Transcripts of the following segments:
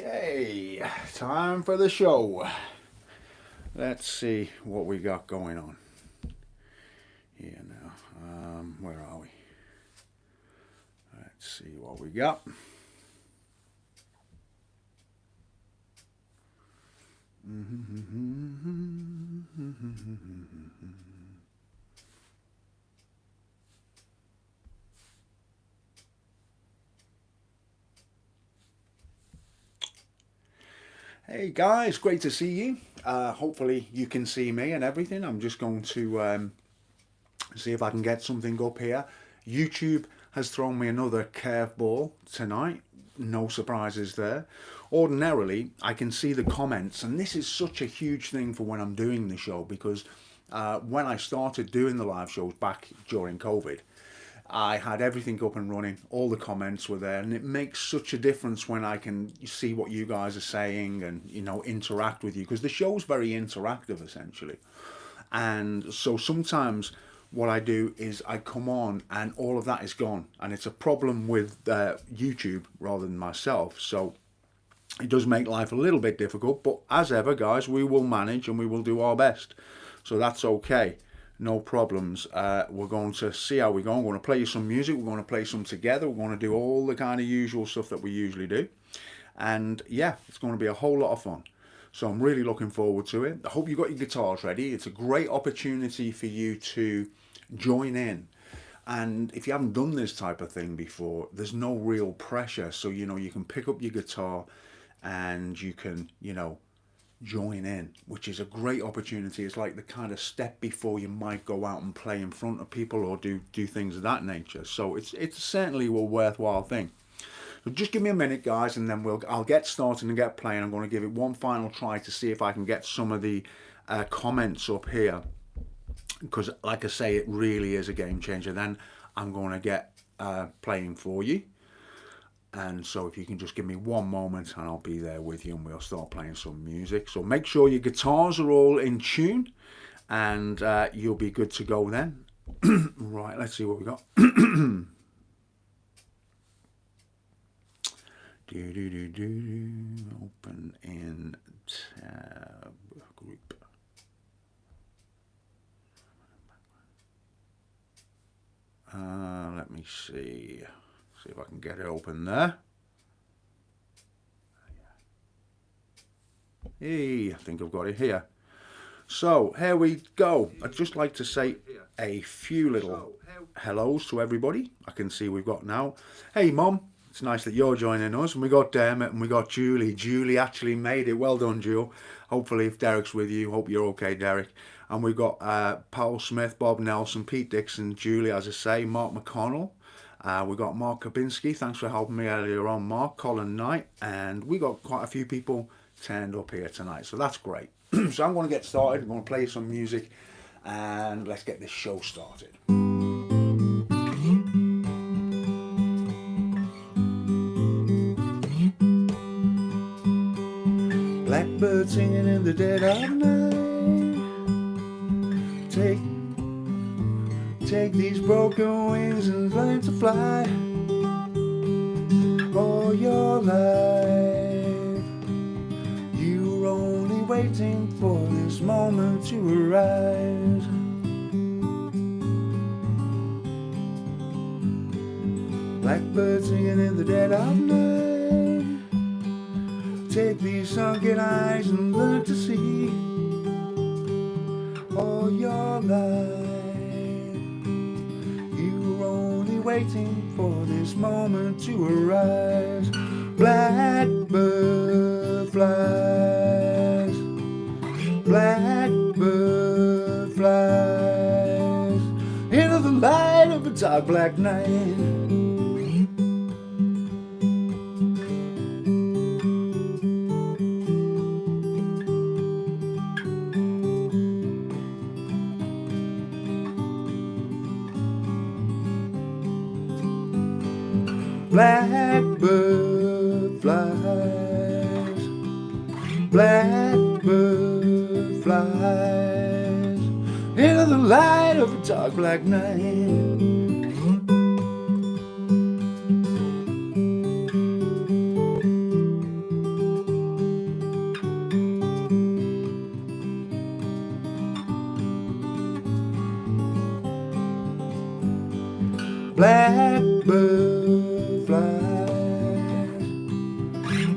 Okay, time for the show. Let's see what we got going on here now. Where are we? Let's see what we got. Hey guys, great to see you. Hopefully you can see me and everything. I'm just going to see if I can get something up here. YouTube has thrown me another curveball tonight. No surprises there. Ordinarily, I can see the comments, and this is such a huge thing for when I'm doing the show because when I started doing the live shows back during COVID, I had everything up and running. All the comments were there, and it makes such a difference when I can see what you guys are saying and interact with you because the show's very interactive essentially. And so sometimes what I do is I come on and all of that is gone, and it's a problem with YouTube rather than myself. So it does make life a little bit difficult, but as ever, guys, we will manage and we will do our best. So that's okay. No problems. We're going to see how we go. We're going to play you some music. We're going to play some together. We're going to do all the kind of usual stuff that we usually do. And yeah, it's going to be a whole lot of fun. So I'm really looking forward to it. I hope you got your guitars ready. It's a great opportunity for you to join in. And if you haven't done this type of thing before, there's no real pressure. So, you can pick up your guitar and you can, join in, which is a great opportunity. It's like the kind of step before you might go out and play in front of people or do things of that nature. So it's certainly a worthwhile thing. So just give me a minute, guys, and then I'll get started and get playing. I'm going to give it one final try to see if I can get some of the comments up here, because like I say, it really is a game changer. Then I'm going to get playing for you. And so if you can just give me one moment and I'll be there with you and we'll start playing some music. So make sure your guitars are all in tune and you'll be good to go then. Right, let's see what we got. Open in tab group. Let me see. See if I can get it open there. Hey, I think I've got it here. So here we go. I'd just like to say a few little hellos to everybody. I can see we've got now. Hey, Mom. It's nice that you're joining us. And we got Dermot and we got Julie. Julie actually made it. Well done, Jewel. Hopefully, if Derek's with you, hope you're okay, Derek. And we got Paul Smith, Bob Nelson, Pete Dixon, Julie, as I say, Mark McConnell. We got Mark Kabinski. Thanks for helping me earlier on, Mark. Colin Knight. And we got quite a few people turned up here tonight. So that's great. So I'm going to get started. I'm going to play some music. And let's get this show started. Blackbird singing in the dead of night. Take these broken wings and learn to fly. All your life, you were only waiting for this moment to arise. Blackbird singing in the dead of night. Take these sunken eyes and learn to see. All your life, waiting for this moment to arise. Blackbird flies, blackbird flies into the light of a dark black night. Blackbird flies, blackbird flies into the light of a dark black night.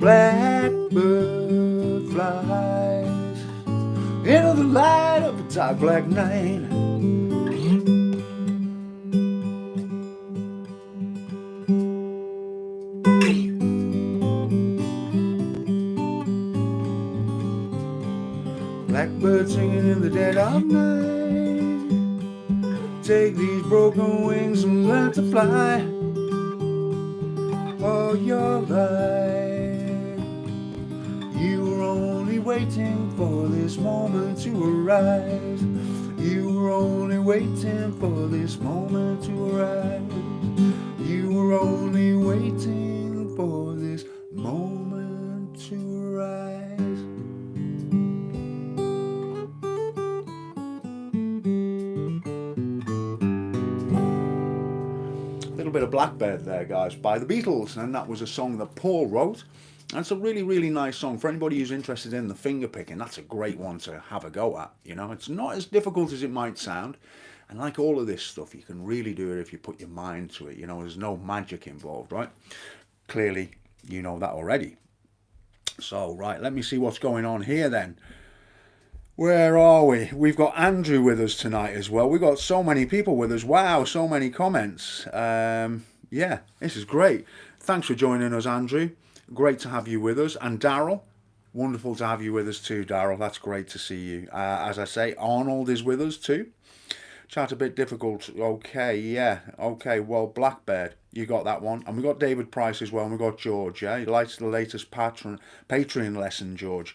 Blackbird flies into the light of a dark black night. Blackbird singing in the dead of night. Take these broken wings and learn to fly. Oh, you're right. You were only waiting for this moment to arise. You were only waiting for this moment to arise. You were only waiting for this moment to arise. A little bit of Blackbird there, guys, by the Beatles, and that was a song that Paul wrote. And it's a really, really nice song. For anybody who's interested in the finger picking, that's a great one to have a go at. You know, it's not as difficult as it might sound. And like all of this stuff, you can really do it if you put your mind to it. You know, there's no magic involved, right? Clearly, you know that already. So, right, let me see what's going on here then. Where are we? We've got Andrew with us tonight as well. We've got so many people with us. Wow, so many comments. Yeah, this is great. Thanks for joining us, Andrew. Great to have you with us. And Daryl, wonderful to have you with us too, Daryl. That's great to see you. As I say, Arnold is with us too. Chat a bit difficult. Okay, yeah. Okay, well, Blackbird, you got that one. And we got David Price as well. And we got George, yeah? He likes the latest Patreon lesson, George.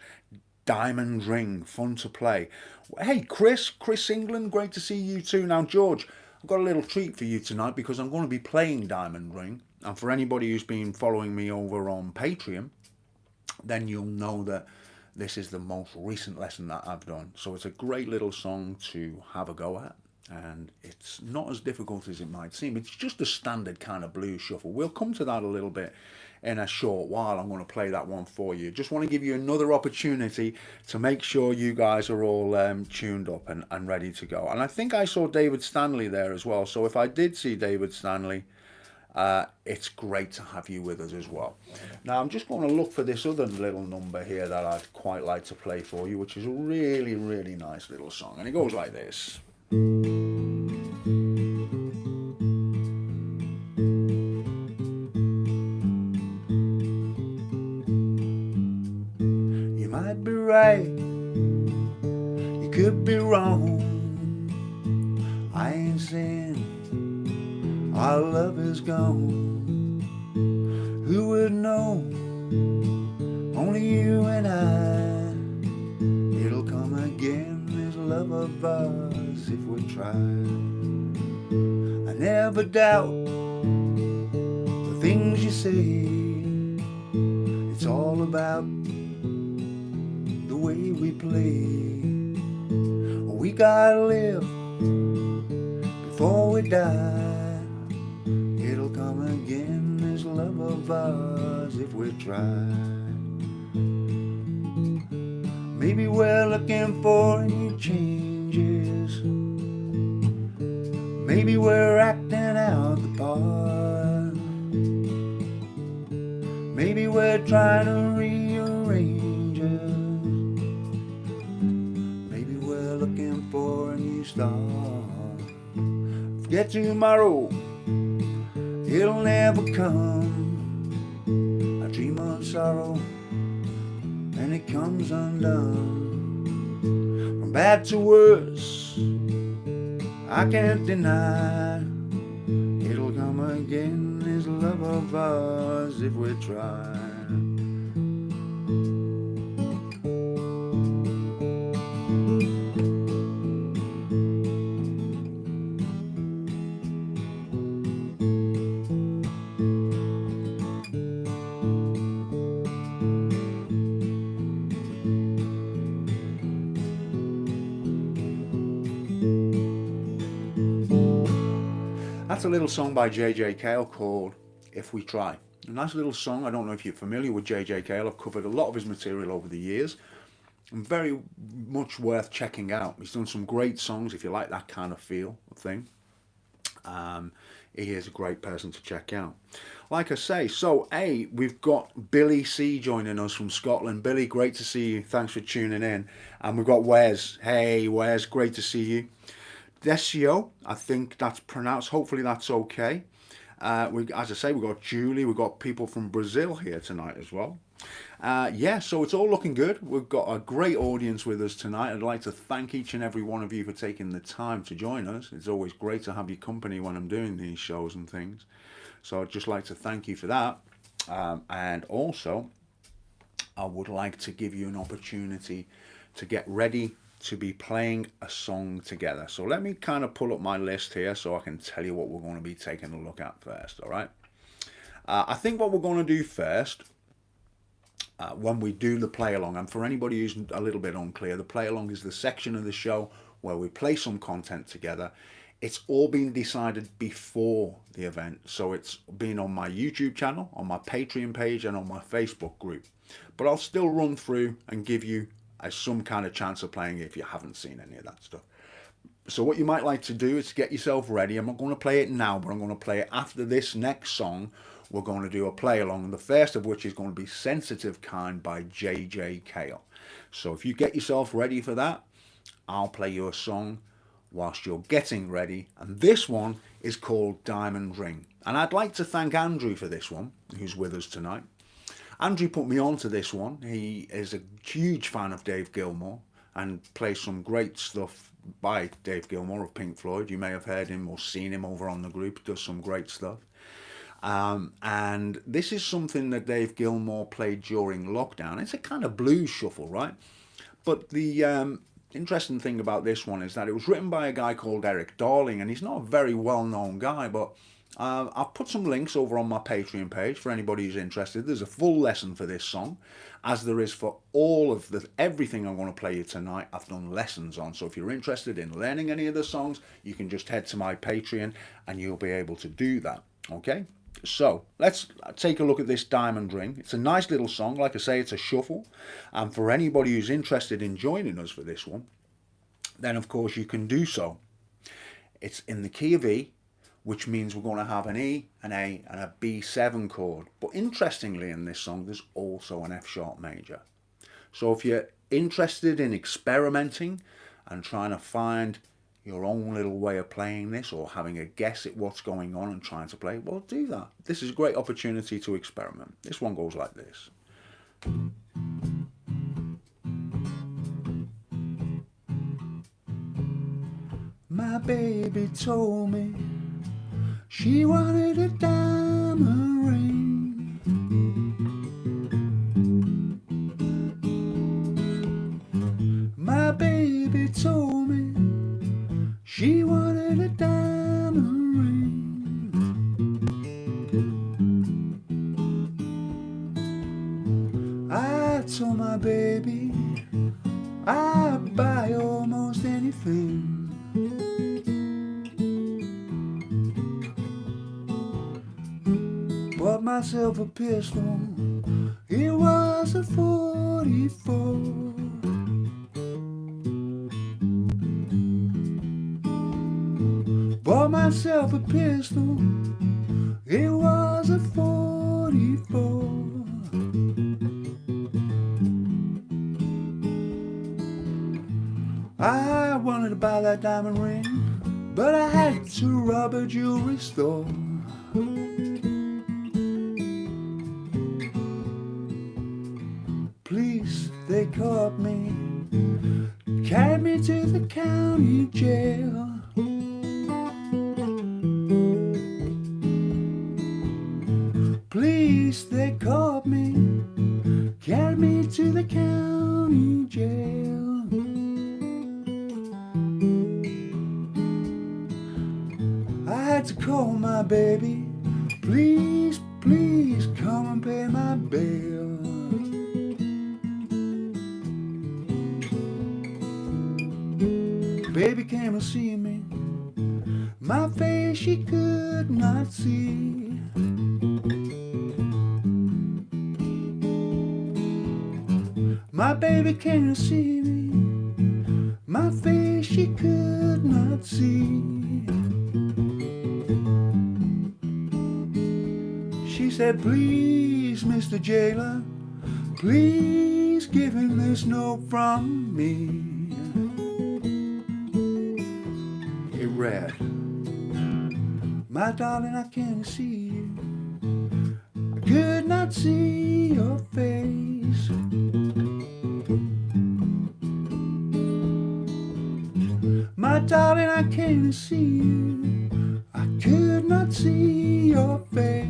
Diamond Ring, fun to play. Hey, Chris England, great to see you too. Now, George, I've got a little treat for you tonight because I'm going to be playing Diamond Ring. And for anybody who's been following me over on Patreon, then you'll know that this is the most recent lesson that I've done. So it's a great little song to have a go at. And it's not as difficult as it might seem. It's just a standard kind of blues shuffle. We'll come to that a little bit in a short while. I'm going to play that one for you. Just want to give you another opportunity to make sure you guys are all tuned up and ready to go. And I think I saw David Stanley there as well. So if I did see David Stanley, it's great to have you with us as well. Now I'm just going to look for this other little number here that I'd quite like to play for you, which is a really, really nice little song. And it goes like this. You might be right, you could be wrong. I ain't saying our love is gone. Who would know? Only you and I. It'll come again, this love of ours, if we try. I never doubt the things you say. It's all about the way we play. We gotta live before we die. It'll come again, this love of ours, if we try. Maybe we're looking for new changes. Maybe we're acting out the part. Maybe we're trying to rearrange us. Maybe we're looking for a new start. Forget tomorrow, it'll never come. I dream of sorrow and it comes undone. From bad to worse, I can't deny. It'll come again, this love of ours, if we try. That's a little song by J.J. Cale called If We Try. A nice little song. I don't know if you're familiar with J.J. Cale. I've covered a lot of his material over the years. And very much worth checking out. He's done some great songs if you like that kind of feel of thing. he is a great person to check out. Like I say, so we've got Billy C joining us from Scotland. Billy, great to see you. Thanks for tuning in. And we've got Wes. Hey, Wes, great to see you. Desio, I think that's pronounced. Hopefully that's okay. As I say, we've got Julie. We've got people from Brazil here tonight as well. Yeah, so it's all looking good. We've got a great audience with us tonight. I'd like to thank each and every one of you for taking the time to join us. It's always great to have your company when I'm doing these shows and things. So I'd just like to thank you for that. And also, I would like to give you an opportunity to get ready to be playing a song together. So let me kind of pull up my list here so I can tell you what we're going to be taking a look at first, all right? I think what we're going to do first, when we do the play along, and for anybody who's a little bit unclear, the play along is the section of the show where we play some content together. It's all been decided before the event, so it's been on my YouTube channel, on my Patreon page, and on my Facebook group. But I'll still run through and give you some kind of chance of playing if you haven't seen any of that stuff. So what you might like to do is get yourself ready. I'm not going to play it now, but I'm going to play it after this next song. We're going to do a play along, the first of which is going to be Sensitive Kind by JJ Cale. So if you get yourself ready for that, I'll play you a song whilst you're getting ready, and this one is called Diamond Ring. And I'd like to thank Andrew for this one, who's with us tonight. Andrew put me on to this one. He is a huge fan of Dave Gilmour and plays some great stuff by Dave Gilmour of Pink Floyd. You may have heard him or seen him over on the group. Does some great stuff. And this is something that Dave Gilmour played during lockdown. It's a kind of blues shuffle, right? But the interesting thing about this one is that it was written by a guy called Eric Darling, and he's not a very well-known guy, but I've put some links over on my Patreon page for anybody who's interested. There's a full lesson for this song, as there is for all of everything I'm going to play you tonight. I've done lessons on, so if you're interested in learning any of the songs, you can just head to my Patreon and you'll be able to do that. Okay, so let's take a look at this Diamond Ring. It's a nice little song. Like I say, it's a shuffle, and for anybody who's interested in joining us for this one, then of course you can do so. It's in the key of E, which means we're going to have an E, an A, and a B7 chord. But interestingly, in this song, there's also an F sharp major. So if you're interested in experimenting and trying to find your own little way of playing this, or having a guess at what's going on and trying to play, well, do that. This is a great opportunity to experiment. This one goes like this. My baby told me she wanted a diamond ring. My baby told me she wanted a diamond ring. I told my baby I'd buy almost anything. Bought myself a pistol, it was a 44. Bought myself a pistol, it was a 44. I wanted to buy that diamond ring, but I had to rob a jewelry store. Police, they caught me, carried me to the county jail. Police, they caught me, carried me to the county jail. I had to call my baby, please, please come and pay my bail. Baby came to see me, my face she could not see. My baby came to see me, my face she could not see. said, please, Mr. Jailer, please give him this note from me. It read, my darling, I can't see you. I could not see your face. My darling, I can't see you. I could not see your face.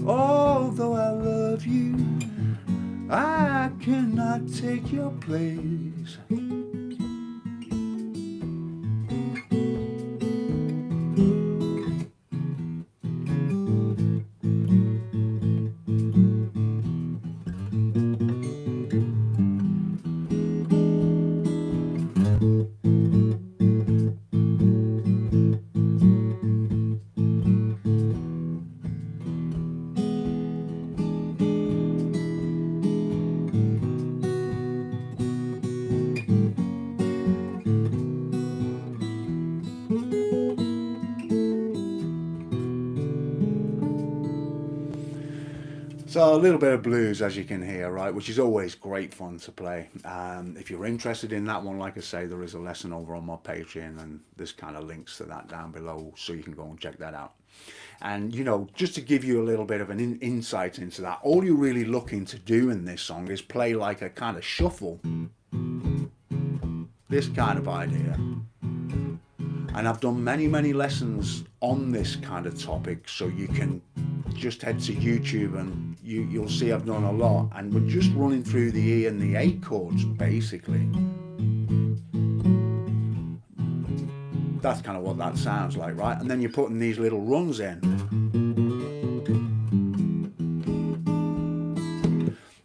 Although I love you, I cannot take your place. So a little bit of blues, as you can hear, right, which is always great fun to play. If you're interested in that one, like I say, there is a lesson over on my Patreon, and there's kind of links to that down below, so you can go and check that out. And, you know, just to give you a little bit of an insight into that, all you're really looking to do in this song is play like a kind of shuffle. This kind of idea. And I've done many, many lessons on this kind of topic, so you can just head to YouTube and you'll see I've done a lot, and we're just running through the E and the A chords basically. That's kind of what that sounds like, right? And then you're putting these little runs in.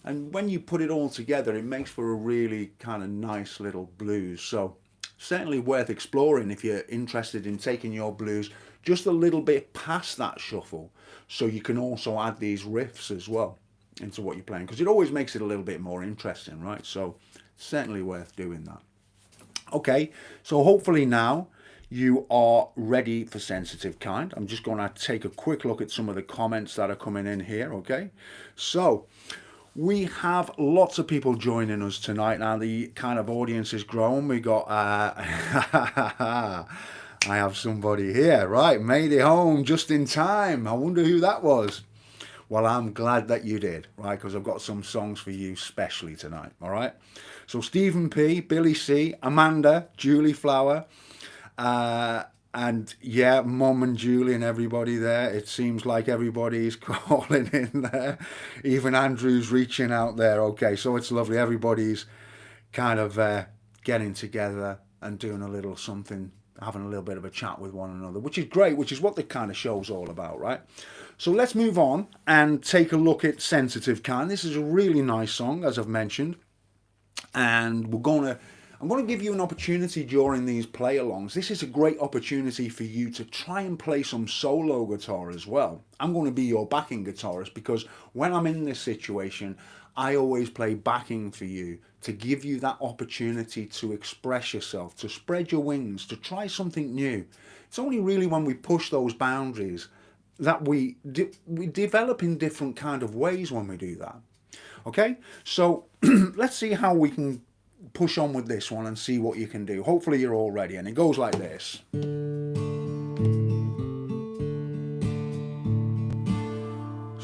And when you put it all together, it makes for a really kind of nice little blues. So certainly worth exploring if you're interested in taking your blues just a little bit past that shuffle, so you can also add these riffs as well into what you're playing, because it always makes it a little bit more interesting, right? So certainly worth doing that. Okay, so hopefully now you are ready for Sensitive Kind. I'm just going to take a quick look at some of the comments that are coming in here, okay? So we have lots of people joining us tonight. Now the kind of audience is growing. We got I have somebody here, right? Made it home just in time. I wonder who that was. Well, I'm glad that you did, right? Because I've got some songs for you specially tonight, all right? So Stephen P, Billy C, Amanda, Julie Flower, and yeah, Mom and Julie and everybody there. It seems like everybody's calling in there. Even Andrew's reaching out there. Okay, so it's lovely. Everybody's kind of getting together and doing a little something, having a little bit of a chat with one another, which is great, which is what the kind of show's all about, right? So let's move on and take a look at Sensitive Kind. This is a really nice song, as I've mentioned, and I'm going to give you an opportunity during these play-alongs. This is a great opportunity for you to try and play some solo guitar as well. I'm going to be your backing guitarist, because when I'm in this situation, I always play backing for you to give you that opportunity to express yourself, to spread your wings, to try something new. It's only really when we push those boundaries that we develop in different kind of ways when we do that. Okay, so let's see how we can push on with this one and see what you can do. Hopefully you're all ready, and it goes like this.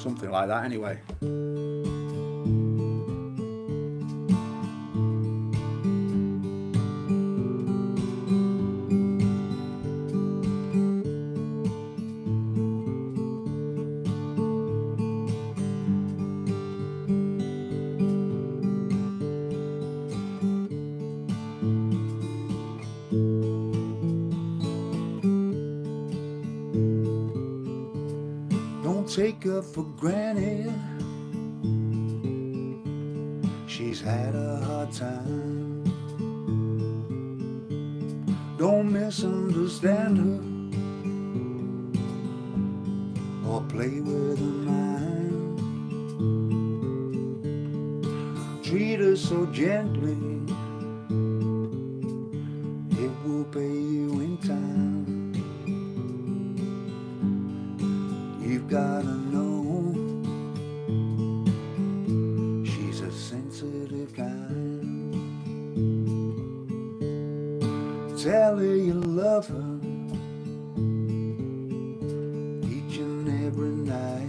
Something like that anyway. Take her for granted. She's had a hard time. Don't misunderstand her or play with her mind. Treat her so gently, it will pay you in time. you've gotta know she's a sensitive kind. Tell her you love her each and every night,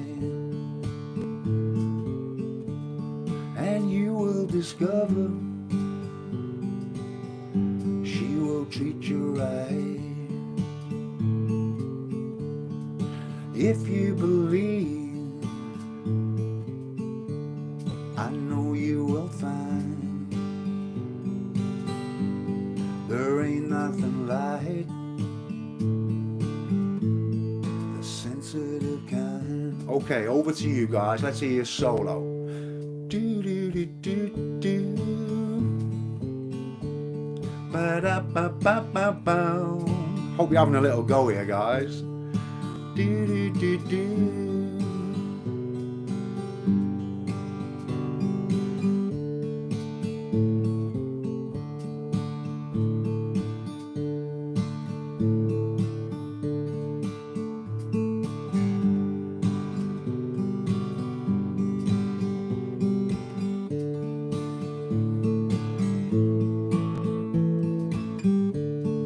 and you will discover she will treat you right. If you believe, I know you will find there ain't nothing like the sensitive kind. Okay, over to you guys. Let's hear your solo. Do do do do do. Ba da ba ba ba ba. Hope you're having a little go here, guys. Do do do do.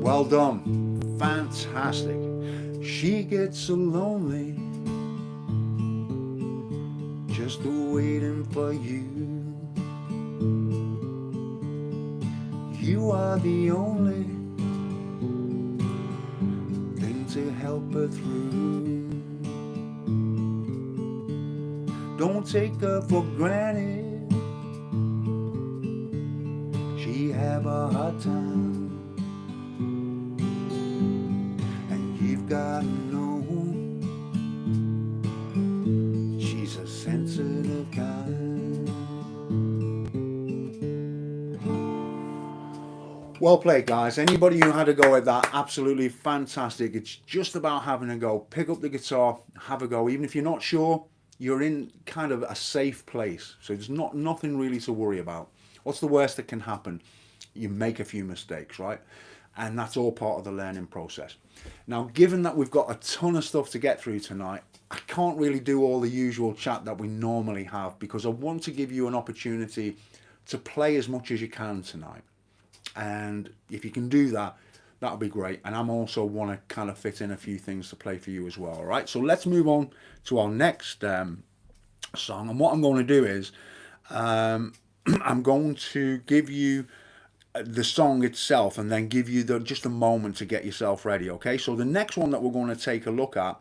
Well done. Fantastic. She gets so lonely just waiting for you. You are the only thing to help her through. Don't take her for granted, she have a hard time. Gotta know she's a sensitive kind. Well played, guys. Anybody who had a go at that, absolutely fantastic. It's just about having a go. Pick up the guitar, have a go. Even if you're not sure, you're in kind of a safe place, so there's nothing really to worry about. What's the worst that can happen? You make a few mistakes, right? And that's all part of the learning process. Now, given that we've got a ton of stuff to get through tonight, I can't really do all the usual chat that we normally have, because I want to give you an opportunity to play as much as you can tonight. And if you can do that, that'll be great. And I'm also want to kind of fit in a few things to play for you as well. All right, so let's move on to our next song. And what I'm going to do is I'm going to give you the song itself and then give you just a moment to get yourself ready. Okay, so the next one that we're going to take a look at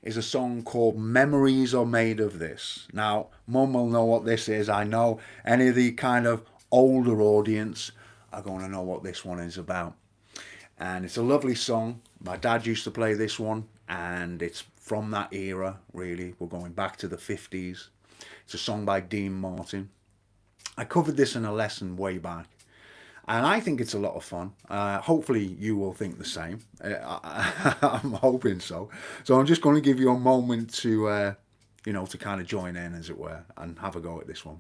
is a song called Memories Are Made of This. Now, Mum will know what this is. I know any of the kind of older audience are going to know what this one is about. And it's a lovely song. My dad used to play this one, and it's from that era, really. We're going back to the 50s. It's a song by Dean Martin. I covered this in a lesson way back, and I think it's a lot of fun. Hopefully you will think the same. I'm hoping so. So I'm just going to give you a moment to, to kind of join in, as it were, and have a go at this one.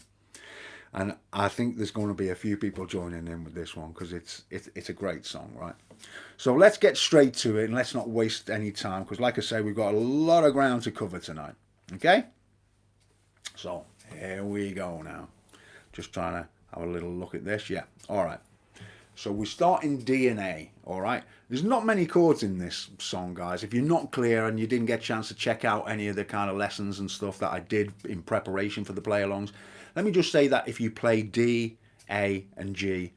And I think there's going to be a few people joining in with this one, because it's a great song, right? So let's get straight to it, and let's not waste any time, because like I say, we've got a lot of ground to cover tonight. Okay? So here we go now. Just trying to have a little look at this. Yeah. All right. So we start in D and A, all right? There's not many chords in this song, guys. If you're not clear and you didn't get a chance to check out any of the kind of lessons and stuff that I did in preparation for the play-alongs, let me just say that if you play D, A, and G,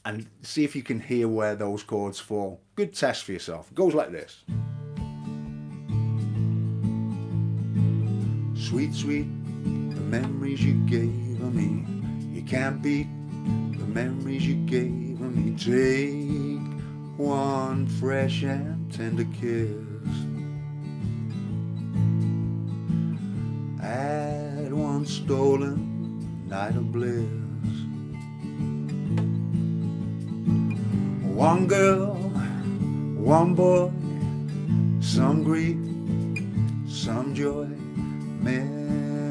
and see if you can hear where those chords fall. Good test for yourself. It goes like this. Sweet, sweet, the memories you gave me. You can't beat the memories you gave me. Take one fresh and tender kiss. Add one stolen night of bliss. One girl, one boy, some grief, some joy.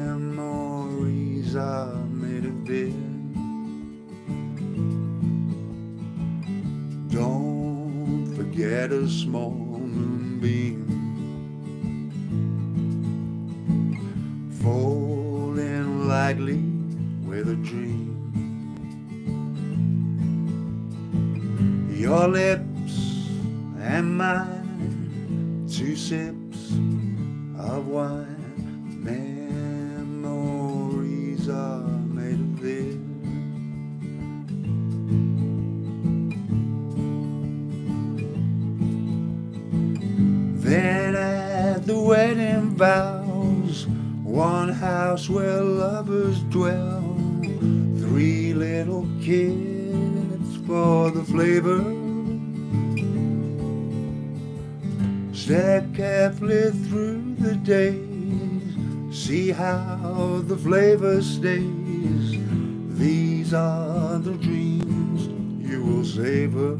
Memories are made of this. Don't forget a small moonbeam. nightly with a dream. Your lips and mine, two sips of wine. Memories are made of this. Then at the wedding vows, one house where lovers dwell, three little kids for the flavor. Step carefully through the days, see how the flavor stays. These are the dreams you will savor.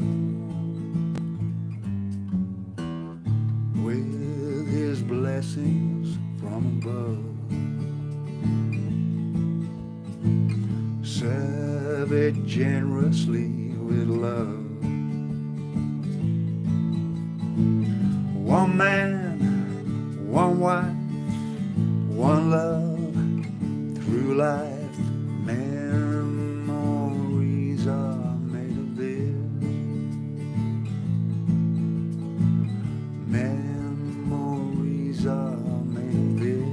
With his blessings from above, serve it generously with love. One man, one wife, one love, through life. Memories are made of this. Memories are made of this.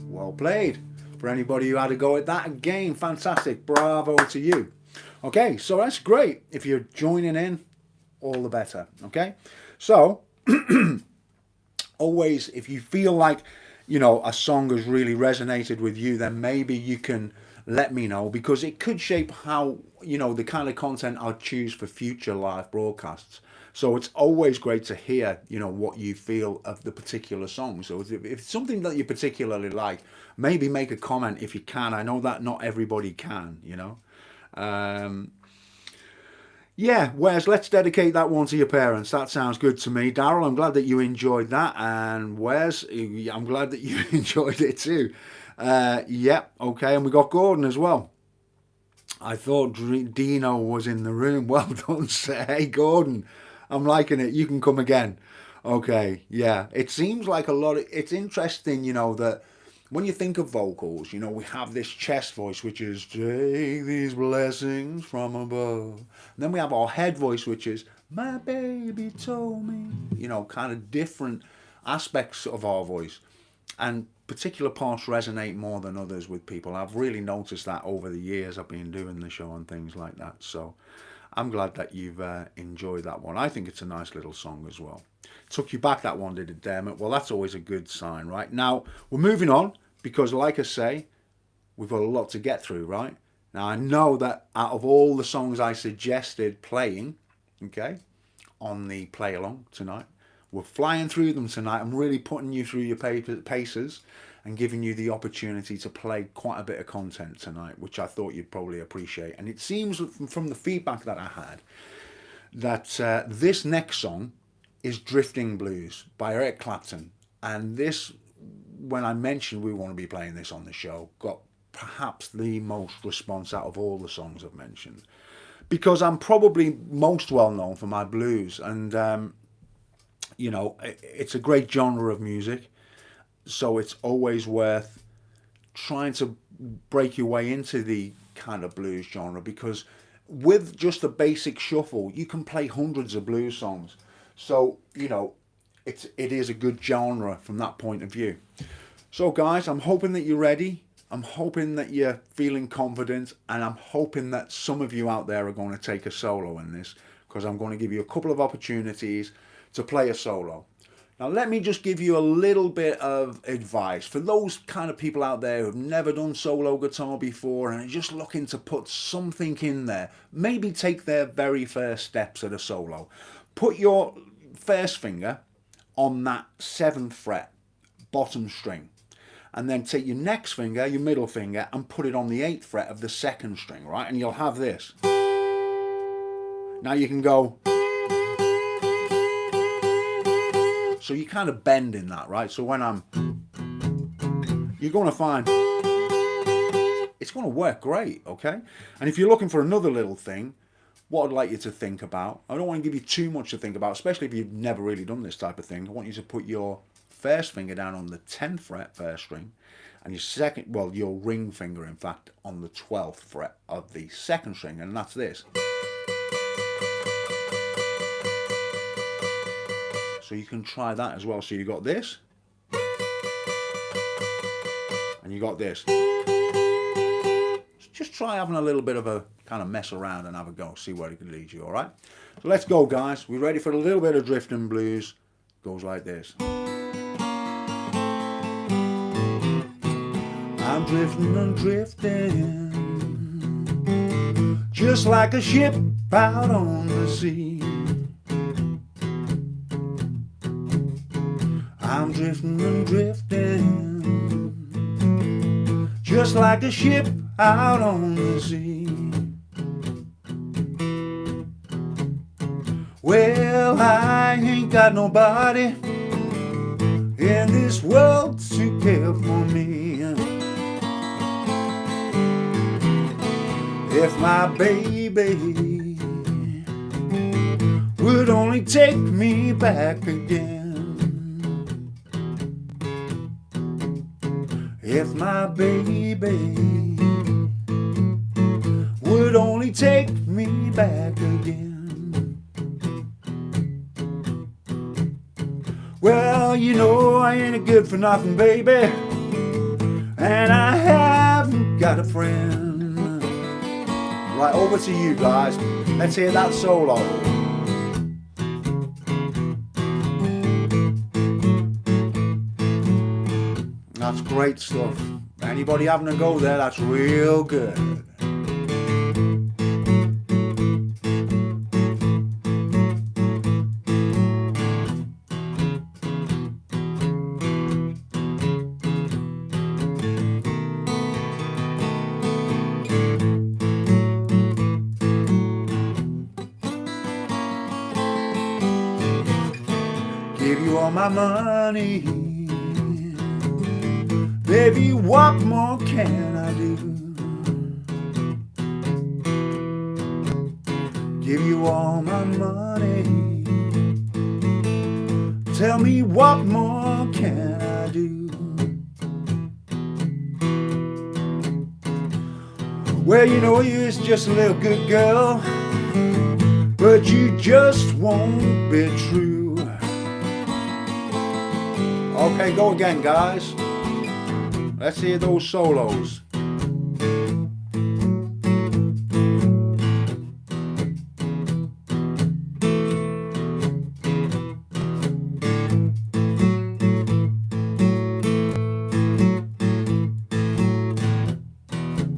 Well played. For anybody who had a go at that again, fantastic, bravo to you. Okay, so that's great. If you're joining in, all the better. Okay, so always, if you feel like, you know, a song has really resonated with you, then maybe you can let me know, because it could shape how, you know, the kind of content I'll choose for future live broadcasts. So it's always great to hear, you know, what you feel of the particular song. So if it's something that you particularly like, maybe make a comment if you can. I know that not everybody can, you know. Yeah, Wes, let's dedicate that one to your parents. That sounds good to me. Daryl, I'm glad that you enjoyed that. And Wes, I'm glad that you enjoyed it too. Yeah, okay. And we got Gordon as well. I thought Dino was in the room. Well done, sir. Hey, Gordon, I'm liking it. You can come again. Okay, yeah. It seems like a lot of... It's interesting, you know, that when you think of vocals, you know, we have this chest voice, which is, take these blessings from above. And then we have our head voice, which is, my baby told me. You know, kind of different aspects of our voice. And particular parts resonate more than others with people. I've really noticed that over the years I've been doing the show and things like that. So I'm glad that you've enjoyed that one. I think it's a nice little song as well. Took you back, that one, did it, Dermot? Well, that's always a good sign, right? Now, we're moving on because, like I say, we've got a lot to get through, right? Now, I know that out of all the songs I suggested playing, okay, on the play-along tonight, we're flying through them tonight. I'm really putting you through your paces and giving you the opportunity to play quite a bit of content tonight, which I thought you'd probably appreciate. And it seems from the feedback that I had that this next song is Drifting Blues by Eric Clapton. And this, when I mentioned we want to be playing this on the show, got perhaps the most response out of all the songs I've mentioned. Because I'm probably most well known for my blues. And, you know, it's a great genre of music. So it's always worth trying to break your way into the kind of blues genre, because with just a basic shuffle, you can play hundreds of blues songs. So, you know, it is a good genre from that point of view. So, guys, I'm hoping that you're ready. I'm hoping that you're feeling confident. And I'm hoping that some of you out there are going to take a solo in this, because I'm going to give you a couple of opportunities to play a solo. Now, let me just give you a little bit of advice for those kind of people out there who've never done solo guitar before and are just looking to put something in there. Maybe take their very first steps at a solo. Put your first finger on that 7th fret, bottom string. And then take your next finger, your middle finger, and put it on the 8th fret of the 2nd string, right? And you'll have this. Now you can go... So you kind of bend in that, right? So when you're going to find it's going to work great, okay? And if you're looking for another little thing, what I'd like you to think about. I don't want to give you too much to think about, especially if you've never really done this type of thing. I want you to put your first finger down on the 10th fret, first string, and your second, well, your ring finger, in fact, on the 12th fret of the second string, and that's this. So you can try that as well. So you got this, and you got this. Just try having a little bit of a kind of mess around and have a go, see where it can lead you, all right? So let's go, guys. We ready for a little bit of drifting blues? Goes like this. I'm drifting and drifting, just like a ship out on the sea. I'm drifting and drifting, just like a ship out on the sea. Well, I ain't got nobody in this world to care for me. If my baby would only take me back again. If my baby would only take me back again. Well, you know I ain't a good for nothing, baby, and I haven't got a friend. Right, over to you guys. Let's hear that solo. That's great stuff. Anybody having a go there? That's real good. Give you all my money, baby, what more can I do? Give you all my money, tell me what more can I do? Well, you know you're just a little good girl, but you just won't be true. Okay, go again, guys. Let's hear those solos.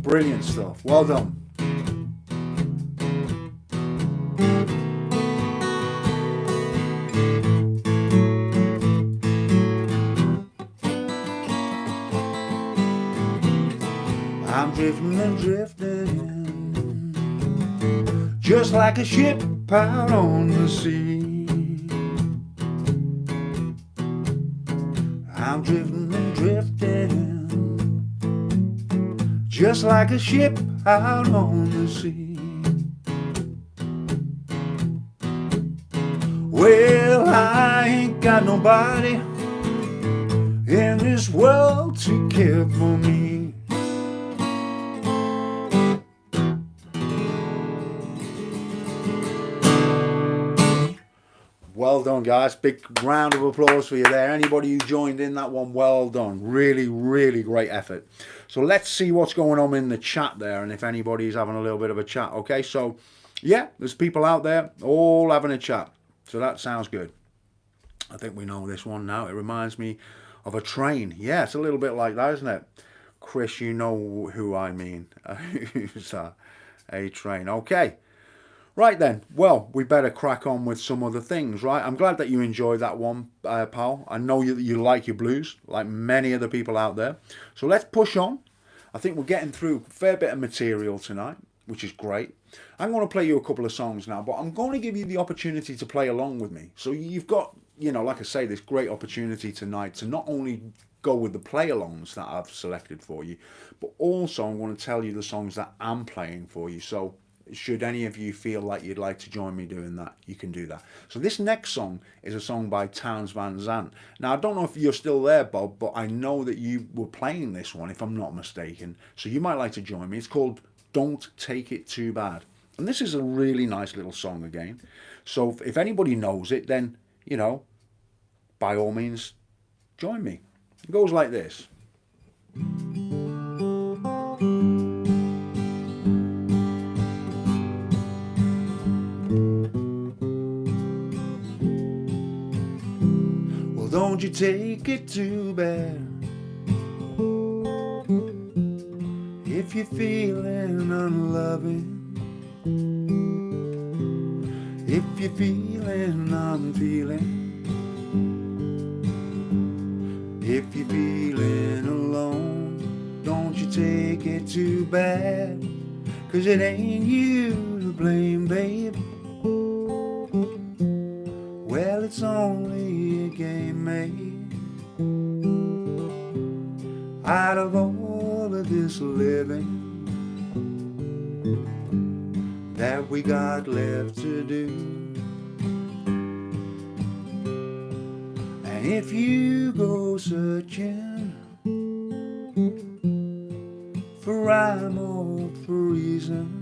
Brilliant stuff. Well done. I'm drifting and drifting, just like a ship out on the sea. I'm drifting and drifting, just like a ship out on the sea. Well, I ain't got nobody in this world to care for me. Well done, guys. Big round of applause for you there. Anybody who joined in that one, well done. Really, really great effort. So let's see what's going on in the chat there, and if anybody's having a little bit of a chat. Okay, so yeah, there's people out there all having a chat. So that sounds good. I think we know this one now. It reminds me of a train. Yeah, it's a little bit like that, isn't it? Chris, you know who I mean. Who's a train. Okay. Right then, well, we better crack on with some other things, right? I'm glad that you enjoyed that one, pal. I know you like your blues, like many other people out there. So let's push on. I think we're getting through a fair bit of material tonight, which is great. I'm going to play you a couple of songs now, but I'm going to give you the opportunity to play along with me. So you've got, you know, like I say, this great opportunity tonight to not only go with the play-alongs that I've selected for you, but also I'm going to tell you the songs that I'm playing for you. So should any of you feel like you'd like to join me doing that, you can do that. So this next song is a song by Townes Van Zandt. Now, I don't know if you're still there, Bob, but I know that you were playing this one, if I'm not mistaken. So you might like to join me. It's called Don't Take It Too Bad. And this is a really nice little song again. So if anybody knows it, then, you know, by all means, join me. It goes like this. Well, don't you take it too bad if you're feeling unloving, if you're feeling unfeeling, if you're feeling alone. Don't you take it too bad, 'cause it ain't you to blame, babe. Well, it's only a game made out of all of this living that we got left to do. And if you go searching for rhyme or for reason,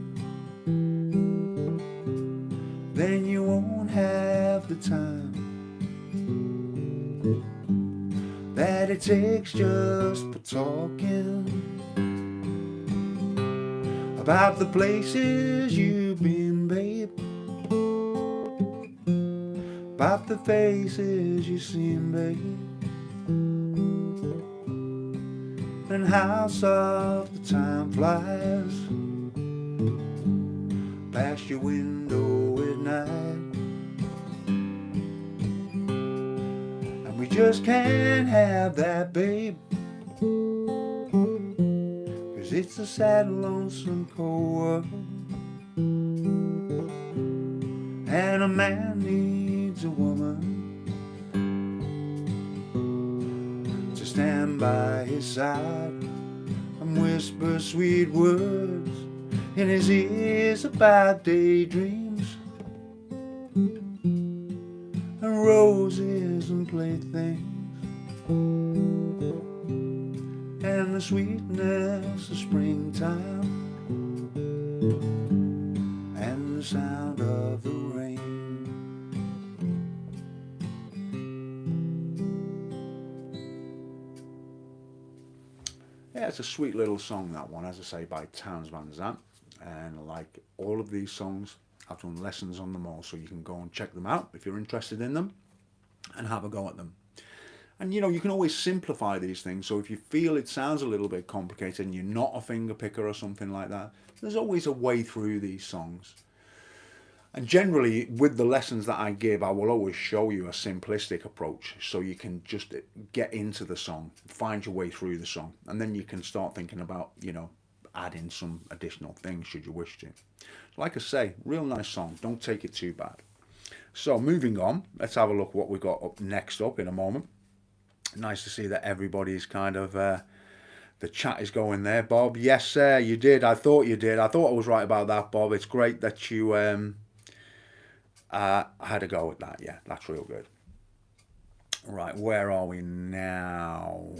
then you won't have the time that it takes just for talking about the places you've been, babe, about the faces you've seen, babe, and how soft the time flies past your window at night. And we just can't have that, babe, 'cause it's a sad, lonesome, cold world, and a man needs a woman to stand by his side and whisper sweet words in his ears about daydreams and roses and playthings and the sweetness of springtime and the sound of the rain. Yeah, it's a sweet little song, that one, as I say, by Townes Van Zandt. And like all of these songs, I've done lessons on them all, so you can go and check them out if you're interested in them and have a go at them. And you know, you can always simplify these things. So if you feel it sounds a little bit complicated and you're not a finger picker or something like that, there's always a way through these songs. And generally, with the lessons that I give, I will always show you a simplistic approach so you can just get into the song, find your way through the song, and then you can start thinking about, you know, adding some additional things should you wish to. Like I say, real nice song. Don't take it too bad. So moving on, let's have a look what we got up next up in a moment. Nice to see that everybody's kind of the chat is going there. Bob, yes sir, you did. I thought you did. I thought I was right about that, Bob. It's great that you had a go at that. Yeah, that's real good. Right, where are we now?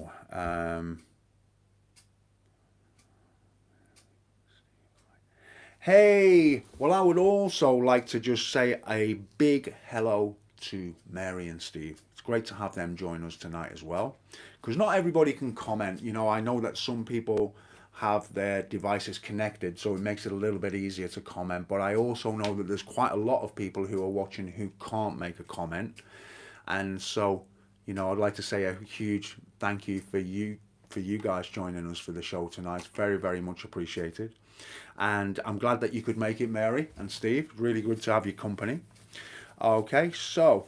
Hey, well, I would also like to just say a big hello to Mary and Steve. It's great to have them join us tonight as well, because not everybody can comment. You know, I know that some people have their devices connected, so it makes it a little bit easier to comment, but I also know that there's quite a lot of people who are watching who can't make a comment. And so, you know, I'd like to say a huge thank you for you guys joining us for the show tonight. It's very, very much appreciated. And I'm glad that you could make it, Mary and Steve. Really good to have your company. Okay, so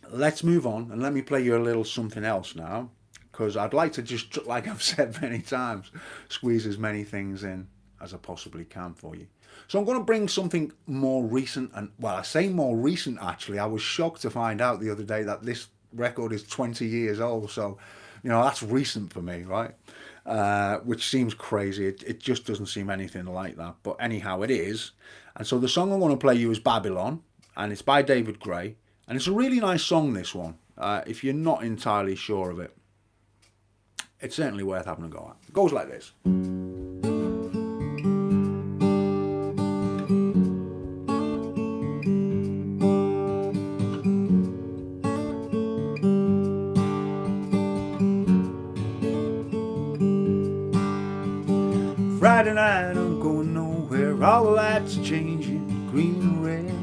let's move on and let me play you a little something else now, because I'd like to just, like I've said many times, squeeze as many things in as I possibly can for you. So I'm going to bring something more recent, and well, I say more recent actually. I was shocked to find out the other day that this record is 20 years old, so you know, that's recent for me, right? which seems crazy. It just doesn't seem anything like that. But anyhow, it is. And so the song I want to play you is Babylon, and it's by David Gray. And it's a really nice song, this one. If you're not entirely sure of it, it's certainly worth having a go at. It goes like this. Friday night, I'm going nowhere. All the lights are changing, green and red.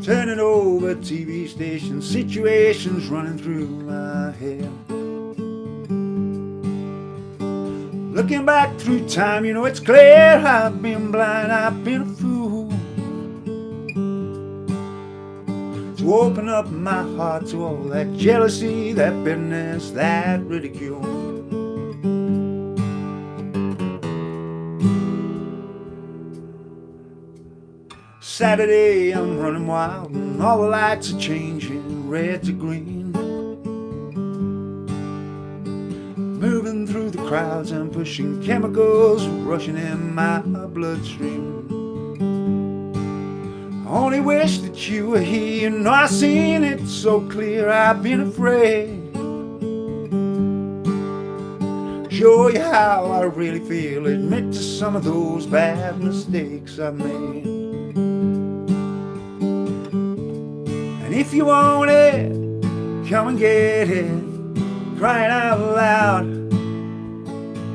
Turning over TV stations, situations running through my head. Looking back through time, you know it's clear I've been blind, I've been a fool. To open up my heart to all that jealousy, that bitterness, that ridicule. Saturday, I'm running wild and all the lights are changing, red to green. Moving through the crowds and pushing chemicals rushing in my bloodstream. I only wish that you were here, you know I've seen it so clear, I've been afraid. Show you how I really feel, admit to some of those bad mistakes I've made. And if you want it, come and get it, crying out loud.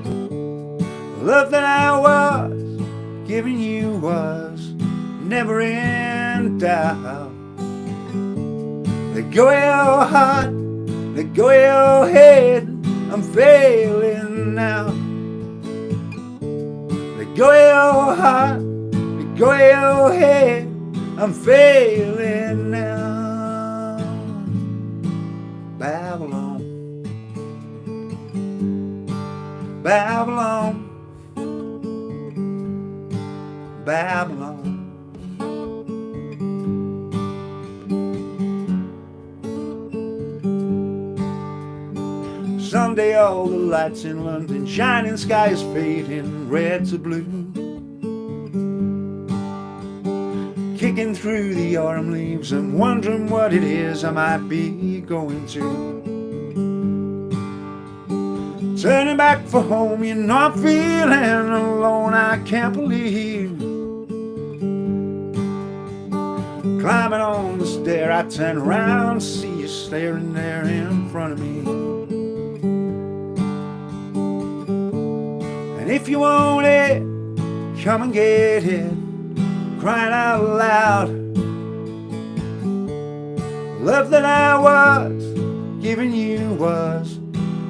The love that I was giving you was never in doubt. Let go of your heart, let go of your head, I'm failing now. Let go of your heart, let go of your head, I'm failing now. Babylon, Babylon, Babylon. Someday all the lights in London, shining skies fading red to blue. Kicking through the autumn leaves and wondering what it is I might be going to. Turning back for home, you know I'm feeling alone, I can't believe. Climbing on the stair, I turn around, see you staring there in front of me. And if you want it, come and get it, crying out loud. Love that I was giving you was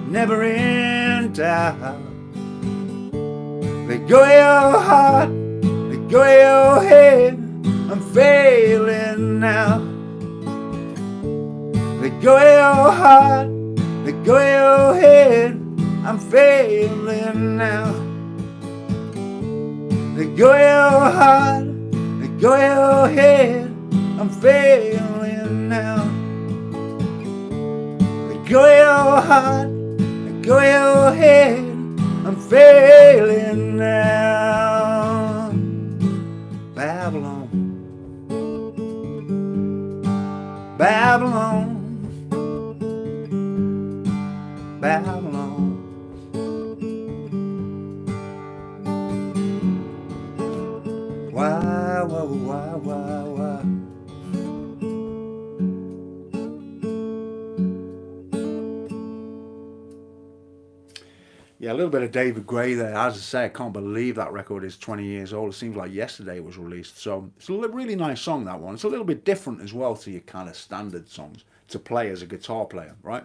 never in doubt. Let go of your heart, let go of your head, I'm failing now. Let go of your heart, let go of your head, I'm failing now. Let go of your heart, let go of your head, I'm failing now. Let go of your heart, let go of your head, I'm failing now. Babylon, Babylon, Babylon. Why, why, why, why, why? Yeah, a little bit of David Gray there. As I say, I can't believe that record is 20 years old. It seems like yesterday it was released. So it's a really nice song, that one. It's a little bit different as well to your kind of standard songs to play as a guitar player, right?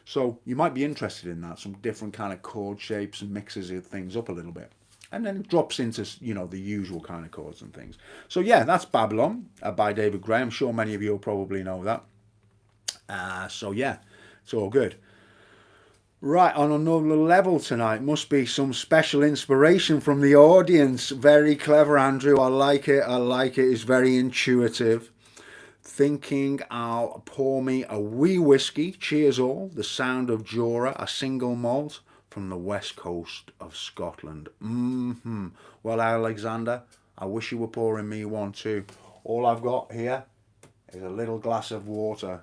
So you might be interested in that, some different kind of chord shapes and mixes things up a little bit. And then it drops into, you know, the usual kind of chords and things. So yeah, that's Babylon by David Gray. I'm sure many of you will probably know that. So yeah, it's all good. Right, on another level tonight, must be some special inspiration from the audience. Very clever, Andrew. I like it. I like it. It's very intuitive. thinking I'll pour me a wee whiskey. Cheers all. The Sound of Jura, a single malt from the west coast of Scotland. Well, Alexander, I wish you were pouring me one too. All I've got here is a little glass of water.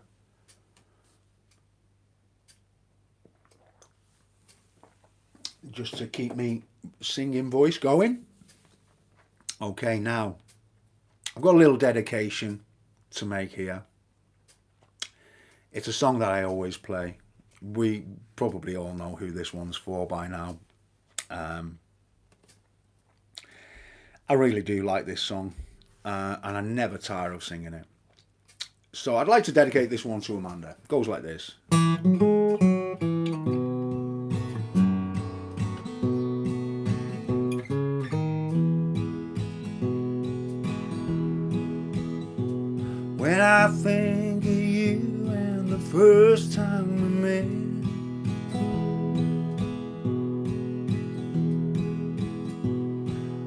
Just to keep me singing voice going. Okay, now I've got a little dedication to make here. It's a song that I always play. We probably all know who this one's for by now. I really do like this song, and I never tire of singing it. So I'd like to dedicate this one to Amanda. It goes like this. When I think of you and the first time we met,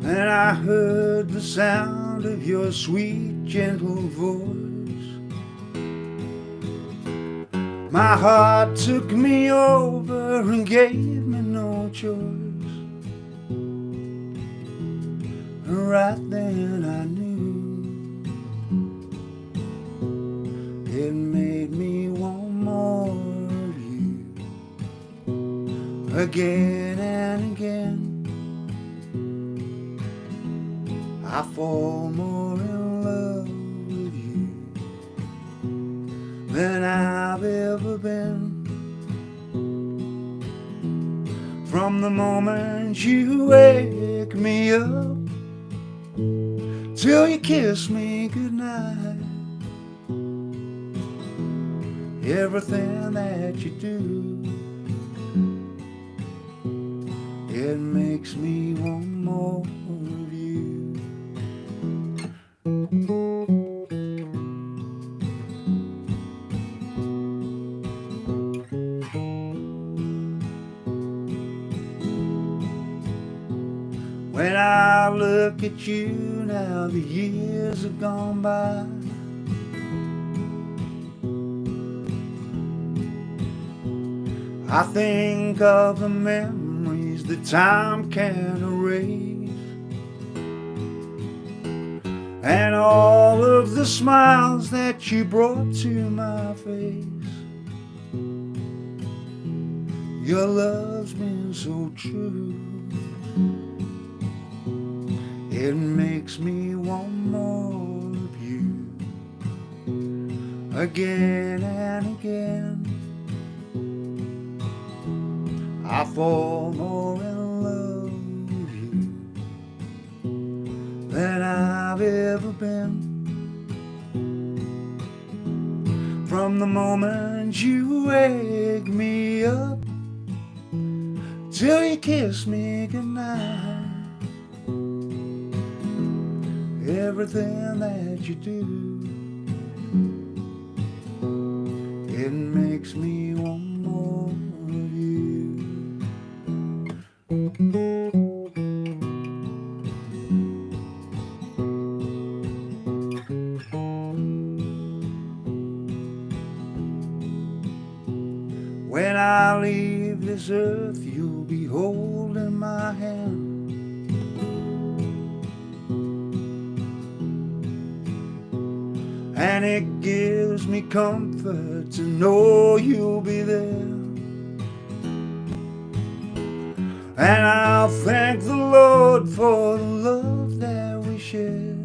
and I heard the sound of your sweet, gentle voice, my heart took me over and gave me no choice. And right then I knew it made me want more of you. Again and again I fall more in love with you than I've ever been. From the moment you wake me up till you kiss me goodnight, everything that you do, it makes me want more of you. When I look at you now, the years have gone by, I think of the memories that time can't erase, and all of the smiles that you brought to my face. Your love's been so true, it makes me want more of you. Again and again I fall more in love with you than I've ever been. From the moment you wake me up till you kiss me goodnight, everything that you do, it makes me want more of you. When I leave this earth, you'll be holding my hand, and it gives me comfort to know you'll be there. And I'll thank the Lord for the love that we share.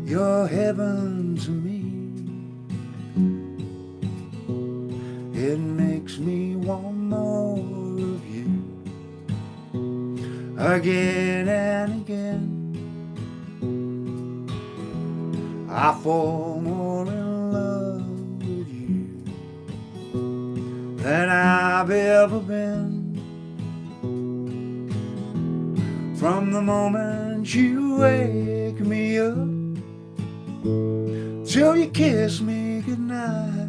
You're heaven to me, it makes me want more of you. Again and again I fall more in love with you than I've ever been. From the moment you wake me up till you kiss me goodnight,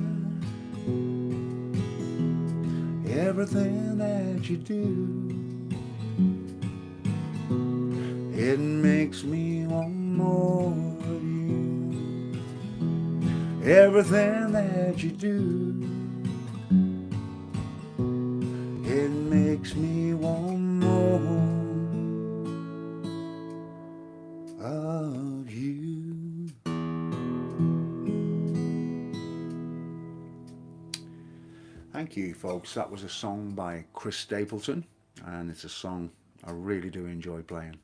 everything that you do, it makes me want more of you. everything that you do. It makes me want more of you. Thank you, folks. That was a song by Chris Stapleton, and it's a song I really do enjoy playing.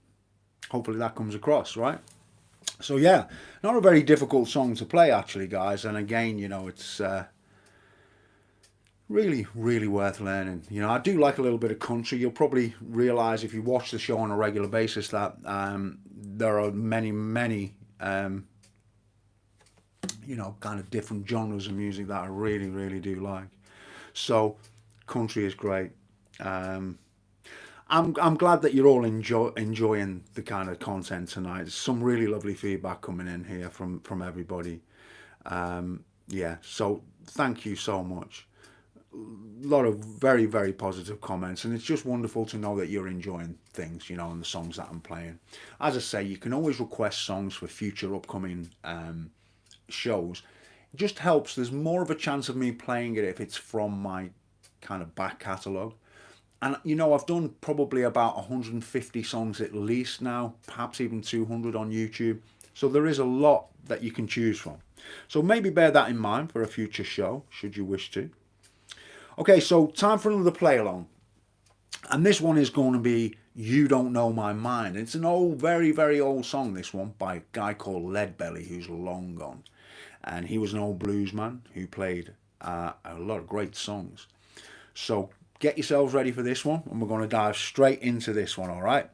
Hopefully that comes across, right? So yeah, not a very difficult song to play actually, guys. And again, you know, it's really, really worth learning. You know, I do like a little bit of country. You'll probably realise if you watch the show on a regular basis that there are many, many, you know, kind of different genres of music that I really, really do like. So country is great. I'm glad that you're all enjoying the kind of content tonight. There's some really lovely feedback coming in here from everybody. Yeah, so thank you so much. A lot of very, very positive comments, and it's just wonderful to know that you're enjoying things, you know, and the songs that I'm playing. As I say, you can always request songs for future upcoming shows. It just helps. There's more of a chance of me playing it if it's from my kind of back catalogue. And you know, I've done probably about 150 songs at least now, perhaps even 200 on YouTube. So there is a lot that you can choose from. So maybe bear that in mind for a future show, should you wish to. Okay, so time for another play along. And this one is going to be You Don't Know My Mind. It's an old, very, very old song, this one, by a guy called Leadbelly, who's long gone. And he was an old blues man who played a lot of great songs. So get yourselves ready for this one, and we're going to dive straight into this one, all right?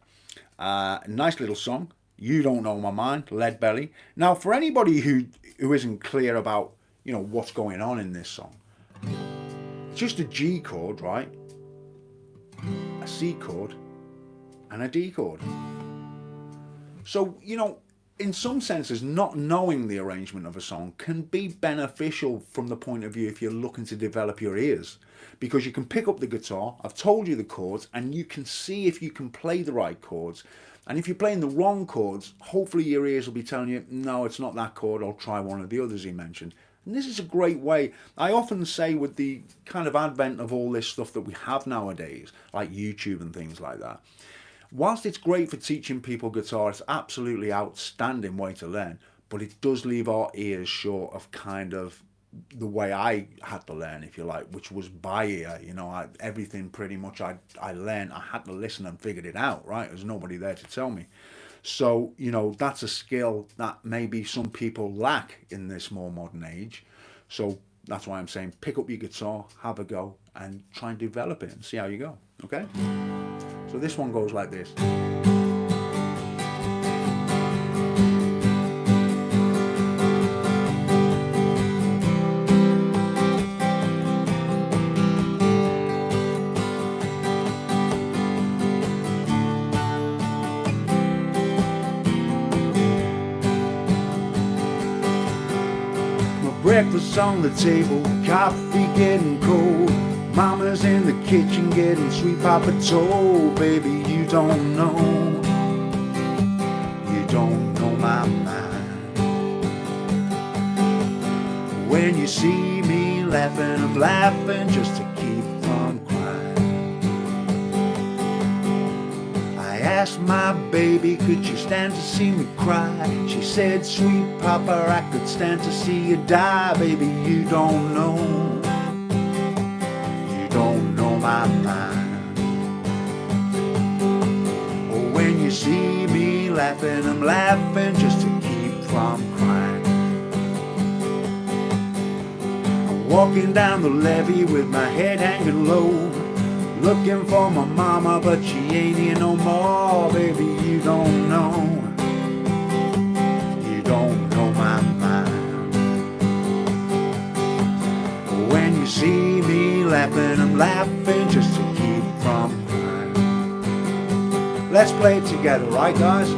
Nice little song, You Don't Know My Mind, Leadbelly. Now, for anybody who isn't clear about, you know, what's going on in this song, it's just a G chord, right? A C chord, and a D chord. So, you know, in some senses, not knowing the arrangement of a song can be beneficial from the point of view if you're looking to develop your ears, because you can pick up the guitar, I've told you the chords, and you can see if you can play the right chords. And if you're playing the wrong chords, hopefully your ears will be telling you, no, it's not that chord, I'll try one of the others he mentioned. And this is a great way. I often say with the kind of advent of all this stuff that we have nowadays, like YouTube and things like that, whilst it's great for teaching people guitar, it's absolutely outstanding way to learn, but it does leave our ears short of kind of the way I had to learn, if you like, which was by ear. You know, everything pretty much I learned, I had to listen and figured it out, right? There's nobody there to tell me. So, you know, that's a skill that maybe some people lack in this more modern age. So that's why I'm saying pick up your guitar, have a go, and try and develop it and see how you go, okay? So this one goes like this. Breakfast on the table, coffee getting cold. Mama's in the kitchen getting sweet potato. Baby, you don't know my mind. When you see me laughing, I'm laughing just to keep from crying. I asked my baby, could you stand to see me cry? She said, sweet papa, I could stand to see you die. Baby, you don't know my mind. Oh, when you see me laughing, I'm laughing just to keep from crying. I'm walking down the levee with my head hanging low, looking for my mama, but she ain't here no more. Baby, you don't know my mind. When you see me laughing, I'm laughing just to keep from crying. Let's play it together, right, guys?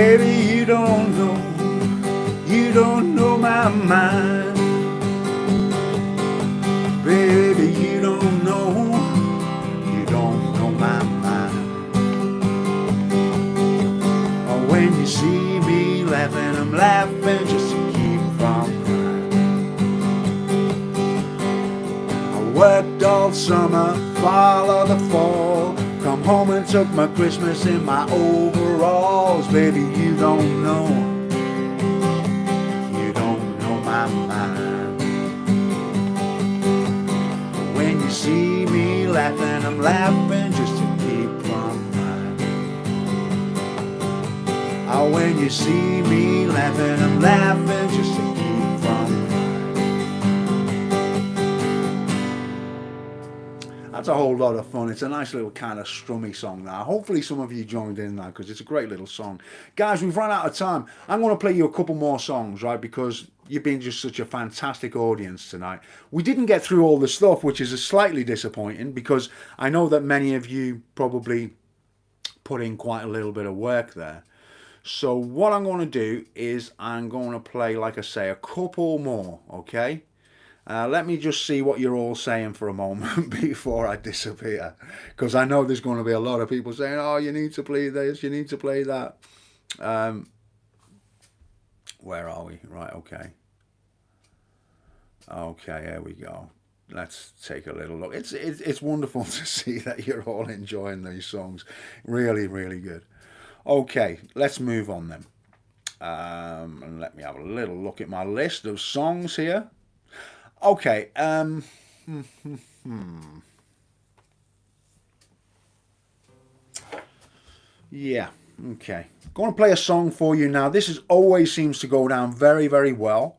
Baby, you don't know my mind. Baby, you don't know my mind. Oh, when you see me laughing, I'm laughing just to keep from crying. I worked all summer, fall or the fall, come home and took my Christmas in my overalls. Baby, you don't know my mind. When you see me laughing, I'm laughing just to keep from crying. Oh, when you see me laughing, I'm laughing just to keep from crying. That's a whole lot of fun. It's a nice little kind of strummy song now. Hopefully some of you joined in that because it's a great little song. Guys, we've run out of time. I'm going to play you a couple more songs, right, because you've been just such a fantastic audience tonight. We didn't get through all the stuff, which is slightly disappointing because I know that many of you probably put in quite a little bit of work there. So what I'm going to do is I'm going to play, like I say, a couple more, okay? Let me just see what you're all saying for a moment before I disappear, because I know there's going to be a lot of people saying, oh, you need to play this, you need to play that. Where are we? Right, okay. Okay, here we go. Let's take a little look. It's wonderful to see that you're all enjoying these songs. Really, really good. Okay, let's move on then. And let me have a little look at my list of songs here. Okay, yeah, okay. Going to play a song for you now. This always seems to go down very, very well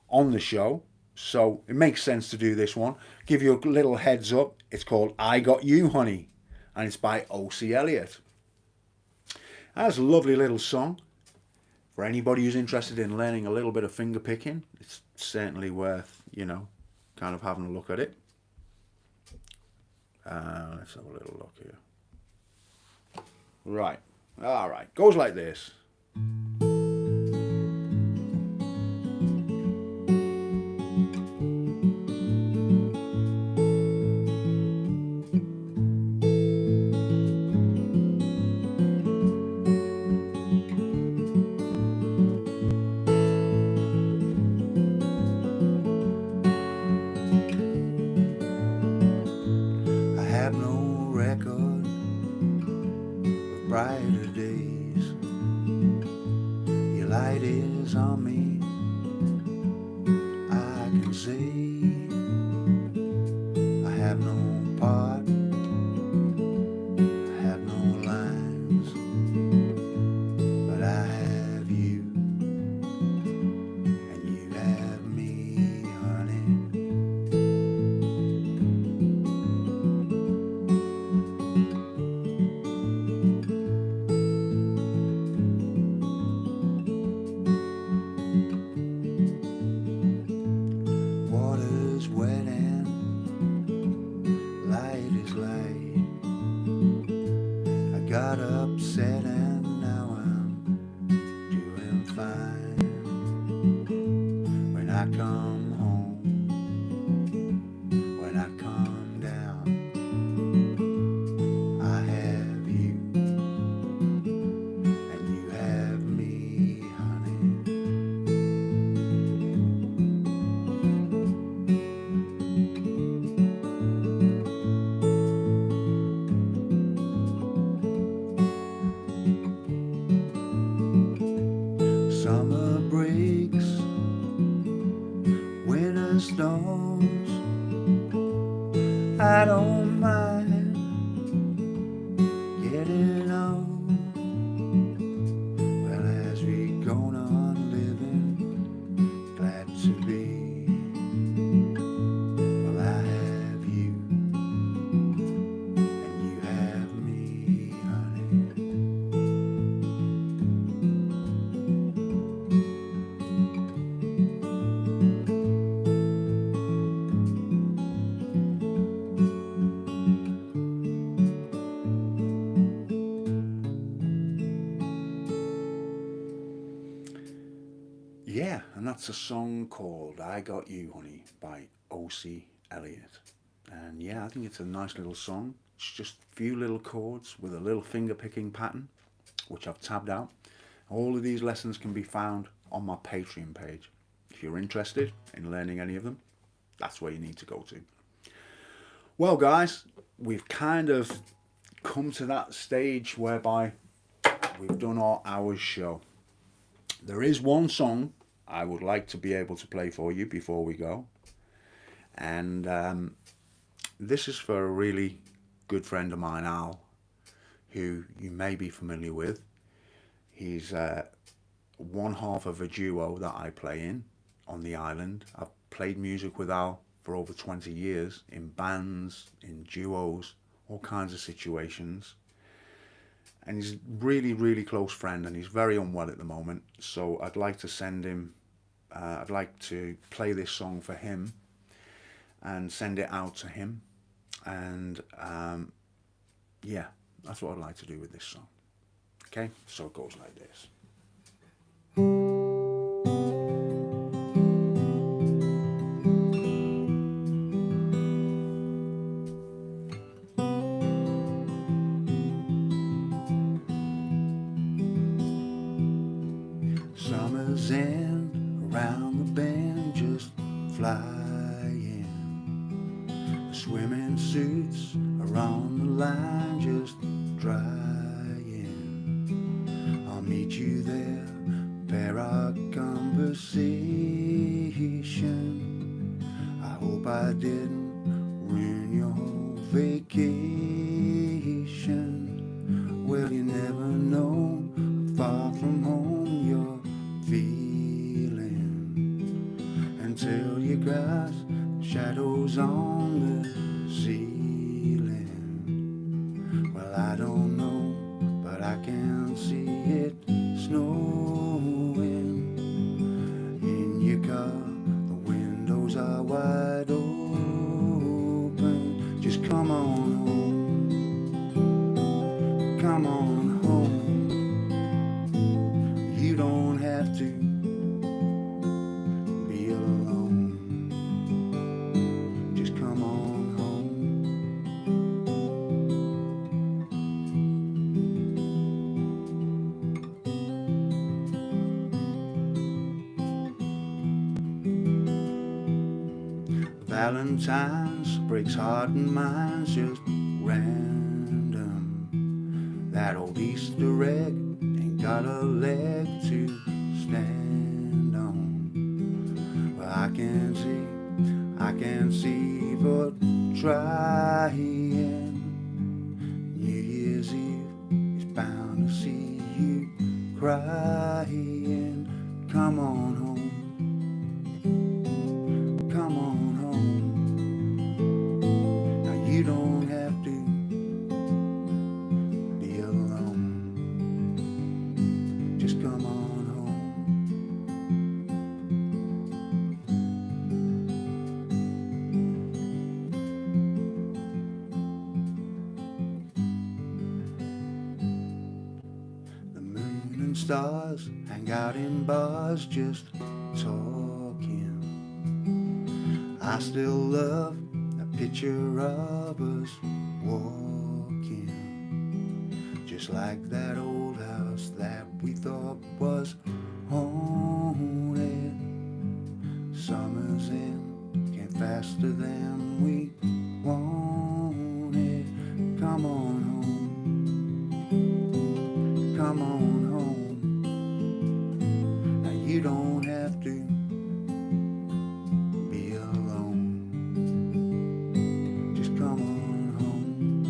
on the show, so it makes sense to do this one. Give you a little heads up. It's called I Got You, Honey, and it's by O.C. Elliott. That's a lovely little song. For anybody who's interested in learning a little bit of finger picking, it's certainly worth, kind of having a look at it. Let's have a little look here. Right. All right. Goes like this. Brighter days, your light is on me. I can see I have no part, I have no lines, but I have you, and you have me, honey. Got upset and now I'm doing fine. When I come home, when I come down, I have you, and you have me, honey. Summer breaks, winter storms, I don't mind getting on. Well, as we go on living, glad to be. Well, I have you, and you have me, honey. that's a song called I Got You Honey by O.C. Elliott. And yeah, I think it's a nice little song. It's just a few little chords with a little finger picking pattern, which I've tabbed out. All of these lessons can be found on my Patreon page. If you're interested in learning any of them, that's where you need to go to. Well, guys, we've kind of come to that stage whereby we've done our hours show. There is one song I would like to be able to play for you before we go. And this is for a really good friend of mine, Al, who you may be familiar with. He's one half of a duo that I play in on the island. I've played music with Al for over 20 years in bands, in duos, all kinds of situations. And he's a really, really close friend, and he's very unwell at the moment. So I'd like to send him, I'd like to play this song for him and send it out to him. And yeah, that's what I'd like to do with this song. Okay, so it goes like this. Summer's end, around the bend, just flying. The swimming suits are on the line, just drying. I'll meet you there, pair our conversation. I hope I didn't ruin your whole vacation. Well, you never know, far from home you're feeling, until you grasp shadows on the ceiling. Well, I don't know, but I can see it snowing in your car. The windows are wide open. Just come on home, come on home. You don't have to be alone. Just come on home. Valentine's breaks heart and minds, just random. That old Easter egg ain't got a leg to stand on. Well, I can see but trying. New Year's Eve is bound to see you crying. Come on home, come on home. Now you don't have to be alone. Just come on home. The moon and stars hang out in bars, just talking. I still love a picture of us walking, just like that old house that we thought was haunted. Summer's in, came faster than we wanted. Come on home, come on home. Now you don't have to be alone. Just come on home,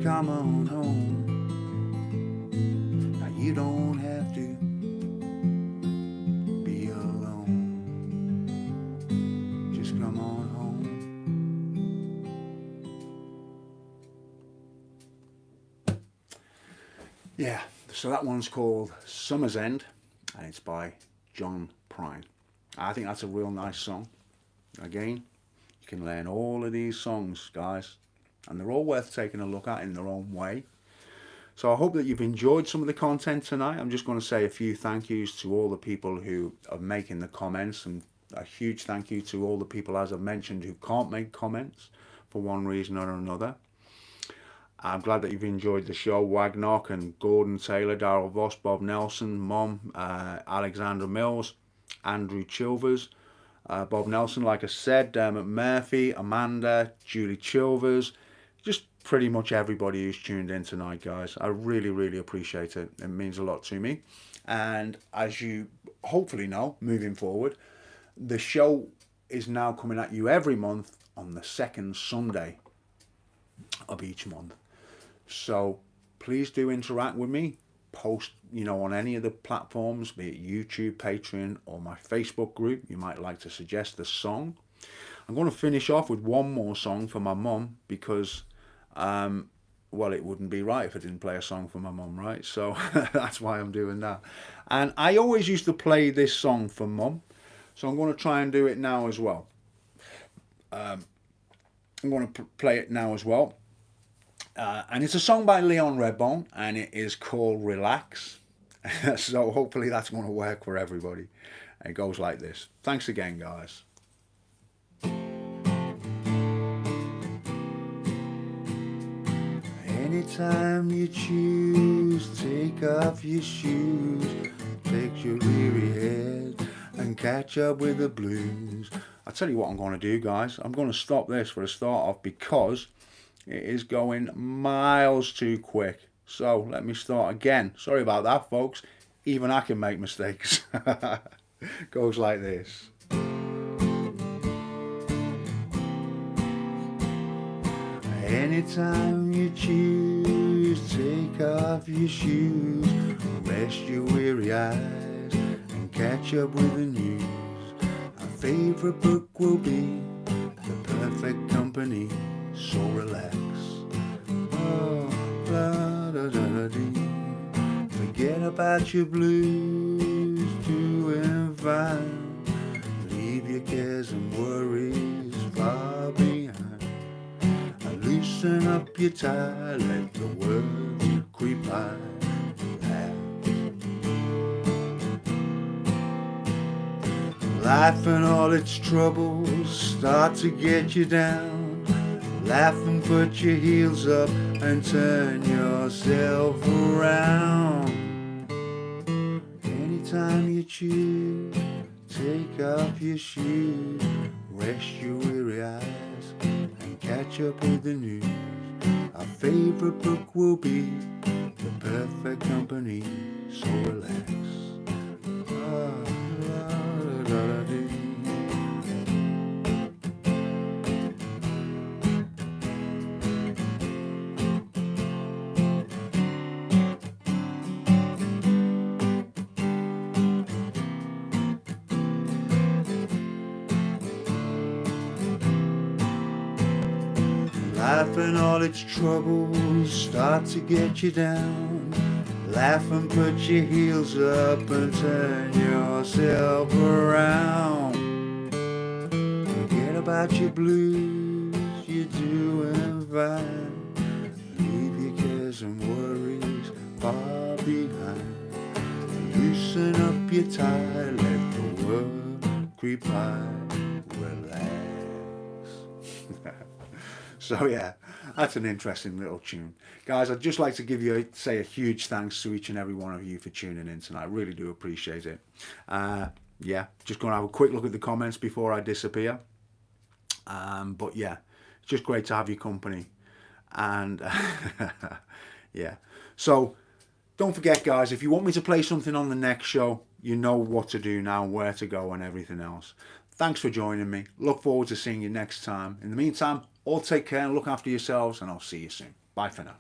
come on home. Now you don't have to be alone. Just come on home. Yeah, so that one's called Summer's End, and it's by John Prine. I think that's a real nice song. Again, you can learn all of these songs, guys, and they're all worth taking a look at in their own way. So I hope that you've enjoyed some of the content tonight. I'm just going to say a few thank yous to all the people who are making the comments, and a huge thank you to all the people, as I've mentioned, who can't make comments for one reason or another. I'm glad that you've enjoyed the show. Wagnock and Gordon Taylor, Darrell Voss, Bob Nelson, Mom, Alexandra Mills, Andrew Chilvers, Bob Nelson, like I said, Dermot Murphy, Amanda, Julie Chilvers, just pretty much everybody who's tuned in tonight, guys. I really, really appreciate it. It means a lot to me. And as you hopefully know, moving forward, the show is now coming at you every month on the second Sunday of each month. So please do interact with me. Post, on any of the platforms, be it YouTube, Patreon, or my Facebook group. You might like to suggest a song. I'm going to finish off with one more song for my mum because, well, it wouldn't be right if I didn't play a song for my mum, right? So that's why I'm doing that. And I always used to play this song for mum, so I'm going to try and do it now as well. I'm going to play it now as well. And it's a song by Leon Redbone, and it is called Relax. So hopefully that's going to work for everybody. It goes like this. Thanks again, guys. Anytime you choose, take off your shoes, take your weary head and catch up with the blues. I'll tell you what I'm going to do, guys. I'm going to stop this for a start off because it is going miles too quick. So let me start again. Sorry about that, folks. Even I can make mistakes. Goes like this. Anytime you choose, take off your shoes, rest your weary eyes and catch up with the news. Our favorite book will be The Perfect Company, so relax. Oh, la, da, da, da, dee. Forget about your blues, doing fine. Leave your cares and worries far behind. Loosen up your tie, let the words creep by. Life and all its troubles start to get you down. Laugh and put your heels up and turn yourself around. Anytime you choose, take off your shoes, rest your weary eyes and catch up with the news. Our favorite book will be The Perfect Company, so relax. Life and all its troubles start to get you down. Laugh and put your heels up and turn yourself around. Forget about your blues, you're doing fine. Leave your cares and worries far behind. Loosen up your tie, let the world creep by. Relax. So yeah, that's an interesting little tune. Guys, I'd just like to say a huge thanks to each and every one of you for tuning in tonight. I really do appreciate it. Yeah, just going to have a quick look at the comments before I disappear. But yeah, it's just great to have your company. And yeah, so don't forget, guys, if you want me to play something on the next show, you know what to do now, where to go and everything else. Thanks for joining me. Look forward to seeing you next time. In the meantime, all take care and look after yourselves, and I'll see you soon. Bye for now.